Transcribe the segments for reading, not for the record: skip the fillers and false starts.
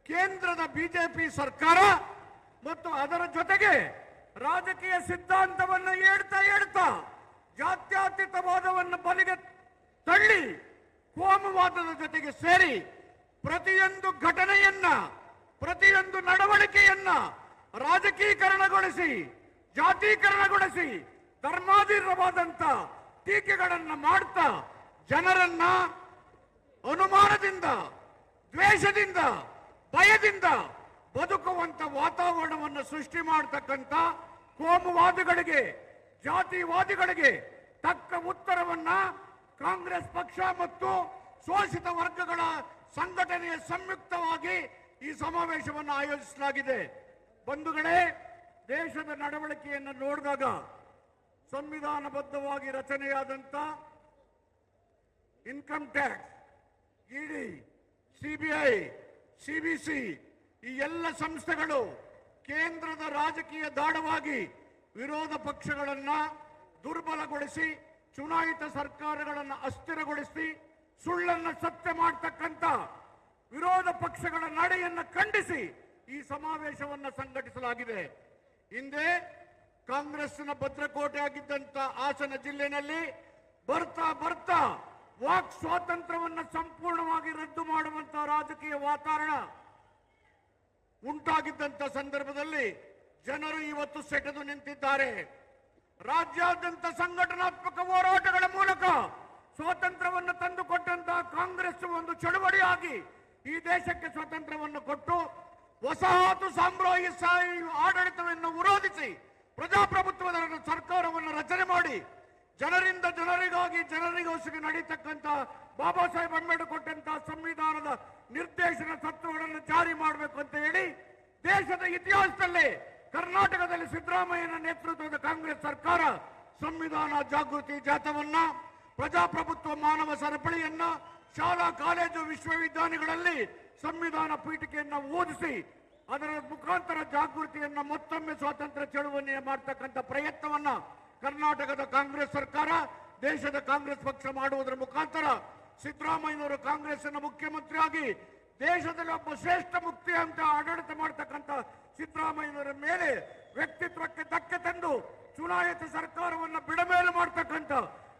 ಕೇಂದ್ರದ ಬಿಜೆಪಿ ಸರ್ಕಾರ ಮತ್ತು ಅದರ ಜೊತೆಗೆ ರಾಜಕೀಯ ಸಿದ್ಧಾಂತವನ್ನು ಹೇಳ್ತಾ ಜಾತ್ಯತೀತವಾದವನ್ನು ಬಲಿಗೆ ತಳ್ಳಿ ಕೋಮುವಾದದ ಜೊತೆಗೆ ಸೇರಿ ಪ್ರತಿಯೊಂದು ಘಟನೆಯನ್ನ ಪ್ರತಿಯೊಂದು ನಡವಳಿಕೆಯನ್ನ ರಾಜಕೀಕರಣಗೊಳಿಸಿ ಜಾತೀಕರಣಗೊಳಿಸಿ ಧರ್ಮಾಧೀನವಾದಂತ ಟೀಕೆಗಳನ್ನ ಮಾಡ್ತಾ ಜನರನ್ನ ಅನುಮಾನದಿಂದ ದ್ವೇಷದಿಂದ ಭಯದಿಂದ ಬದುಕುವಂತ ವಾತಾವರಣವನ್ನು ಸೃಷ್ಟಿ ಮಾಡತಕ್ಕಂತ ಕೋಮುವಾದಿಗಳಿಗೆ ಜಾತಿವಾದಿಗಳಿಗೆ ತಕ್ಕ ಉತ್ತರವನ್ನ ಕಾಂಗ್ರೆಸ್ ಪಕ್ಷ ಮತ್ತು ಶೋಷಿತ ವರ್ಗಗಳ ಸಂಘಟನೆಯ ಸಂಯುಕ್ತವಾಗಿ ಈ ಸಮಾವೇಶವನ್ನು ಆಯೋಜಿಸಲಾಗಿದೆ. ಬಂಧುಗಳೇ, ದೇಶದ ನಡವಳಿಕೆಯನ್ನು ನೋಡಿದಾಗ ಸಂವಿಧಾನಬದ್ಧವಾಗಿ ರಚನೆಯಾದಂತ ಇನ್ಕಮ್ ಟ್ಯಾಕ್ಸ್, ಇಡಿ, ಸಿಬಿಐ, ಸಿಬಿಸಿ ಈ ಎಲ್ಲ ಸಂಸ್ಥೆಗಳು ಕೇಂದ್ರದ ರಾಜಕೀಯ ದಾಳವಾಗಿ ವಿರೋಧ ಪಕ್ಷಗಳನ್ನ ದುರ್ಬಲಗೊಳಿಸಿ ಚುನಾಯಿತ ಸರ್ಕಾರಗಳನ್ನು ಅಸ್ಥಿರಗೊಳಿಸಿ ಸುಳ್ಳನ್ನು ಸತ್ಯ ಮಾಡತಕ್ಕಂತ ವಿರೋಧ ಪಕ್ಷಗಳ ನಡೆಯನ್ನು ಖಂಡಿಸಿ ಈ ಸಮಾವೇಶವನ್ನು ಸಂಘಟಿಸಲಾಗಿದೆ. ಹಿಂದೆ ಕಾಂಗ್ರೆಸ್ನ ಭದ್ರಕೋಟೆ ಆಗಿದ್ದಂತ ಹಾಸನ ಜಿಲ್ಲೆಯಲ್ಲಿ ಬರ್ತಾ ವಾಕ್ ಸ್ವಾತಂತ್ರ್ಯವನ್ನು ಸಂಪೂರ್ಣವಾಗಿ ರದ್ದು ಮಾಡುವಂತಹ ರಾಜಕೀಯ ವಾತಾವರಣ ಉಂಟಾಗಿದ್ದಂತ ಸಂದರ್ಭದಲ್ಲಿ ಜನರು ಇವತ್ತು ಸೆಟೆದು ನಿಂತಿದ್ದಾರೆ. ರಾಜ್ಯಾದ್ಯಂತ ಸಂಘಟನಾತ್ಮಕ ಹೋರಾಟಗಳ ಮೂಲಕ ಸ್ವಾತಂತ್ರ್ಯವನ್ನು ತಂದುಕೊಟ್ಟಂತಹ ಕಾಂಗ್ರೆಸ್ ಒಂದು ಚಳವಳಿಯಾಗಿ ಈ ದೇಶಕ್ಕೆ ಸ್ವಾತಂತ್ರ್ಯವನ್ನು ಕೊಟ್ಟು ವಸಾಹತು ಸಾಮ್ರಾಜ್ಯಶಾಹಿ ಆಡಳಿತವನ್ನು ವಿರೋಧಿಸಿ ಪ್ರಜಾಪ್ರಭುತ್ವದ ಸರ್ಕಾರವನ್ನು ರಚನೆ ಮಾಡಿ ಜನರಿಂದ ಜನರಿಗಾಗಿ ಜನರಿಗೋಸ್ಕರ ನಡೀತಕ್ಕಂಥ ಬಾಬಾ ಸಾಹೇಬ್ ಅಂಬೇಡ್ಕರ್ ಕೊಟ್ಟಂತಹ ಸಂವಿಧಾನದ ನಿರ್ದೇಶನ ತತ್ವಗಳನ್ನು ಜಾರಿ ಮಾಡಬೇಕು ಅಂತ ಹೇಳಿ ದೇಶದ ಇತಿಹಾಸದಲ್ಲೇ ಕರ್ನಾಟಕದಲ್ಲಿ ಸಿದ್ದರಾಮಯ್ಯನ ನೇತೃತ್ವದ ಕಾಂಗ್ರೆಸ್ ಸರ್ಕಾರ ಸಂವಿಧಾನ ಜಾಗೃತಿ ಜಾಥಾವನ್ನ ಪ್ರಜಾಪ್ರಭುತ್ವ ಮಾನವ ಸರಪಳಿಯನ್ನ ಶಾಲಾ ಕಾಲೇಜು ವಿಶ್ವವಿದ್ಯಾಲಯಗಳಲ್ಲಿ ಸಂವಿಧಾನ ಪೀಠಿಕೆಯನ್ನ ಓದಿಸಿ ಅದರ ಮುಖಾಂತರ ಜಾಗೃತಿಯನ್ನ ಮತ್ತೊಮ್ಮೆ ಸ್ವಾತಂತ್ರ್ಯ ಚಳುವಳಿ ಮಾಡತಕ್ಕಂಥ ಪ್ರಯತ್ನವನ್ನ ಕರ್ನಾಟಕದ ಕಾಂಗ್ರೆಸ್ ಸರ್ಕಾರ ದೇಶದ ಕಾಂಗ್ರೆಸ್ ಪಕ್ಷ ಮಾಡುವುದರ ಮುಖಾಂತರ ಸಿದ್ದರಾಮಯ್ಯನವರು ಕಾಂಗ್ರೆಸ್ನ ಮುಖ್ಯಮಂತ್ರಿಯಾಗಿ ದೇಶದಲ್ಲಿ ಒಬ್ಬ ಶ್ರೇಷ್ಠ ಮುಕ್ತಿ ಅಂತ ಆಡಳಿತ ಮಾಡತಕ್ಕಂಥ ಸಿದ್ದರಾಮಯ್ಯನವರ ಮೇಲೆ ವ್ಯಕ್ತಿತ್ವಕ್ಕೆ ಧಕ್ಕೆ ತಂದು ಚುನಾಯಿತ ಸರ್ಕಾರವನ್ನು ಬಿಡಮೇಲು ಮಾಡತಕ್ಕಂಥ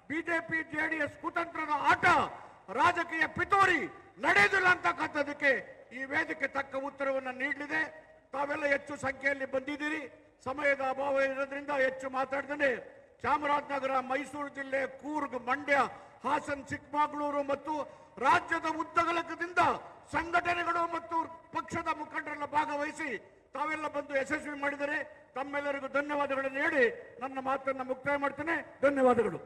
ಬಿಜೆಪಿ ಜೆಡಿಎಸ್ ಕುತಂತ್ರದ ಆಟ ರಾಜಕೀಯ ಪಿತೂರಿ ನಡೆಯುವುದಿಲ್ಲ ಅಂತಕ್ಕಂಥದಕ್ಕೆ ಈ ವೇದಿಕೆ ತಕ್ಕ ಉತ್ತರವನ್ನು ನೀಡಲಿದೆ. ತಾವೆಲ್ಲ ಹೆಚ್ಚು ಸಂಖ್ಯೆಯಲ್ಲಿ ಬಂದಿದ್ದೀರಿ. ಸಮಯದ ಅಭಾವ ಇರೋದ್ರಿಂದ ಹೆಚ್ಚು ಮಾತಾಡ್ತಾನೆ. ಚಾಮರಾಜನಗರ, ಮೈಸೂರು ಜಿಲ್ಲೆ, ಕೂರ್ಗ್, ಮಂಡ್ಯ, ಹಾಸನ್, ಚಿಕ್ಕಮಗಳೂರು ಮತ್ತು ರಾಜ್ಯದ ಉದ್ದಗಲಕದಿಂದ ಸಂಘಟನೆಗಳು ಮತ್ತು ಪಕ್ಷದ ಮುಖಂಡರೆಲ್ಲ ಭಾಗವಹಿಸಿ ತಾವೆಲ್ಲ ಬಂದು ಯಶಸ್ವಿ ಮಾಡಿದರೆ ತಮ್ಮೆಲ್ಲರಿಗೂ ಧನ್ಯವಾದಗಳನ್ನು ಹೇಳಿ ನನ್ನ ಮಾತನ್ನು ಮುಕ್ತಾಯ ಮಾಡ್ತೇನೆ. ಧನ್ಯವಾದಗಳು.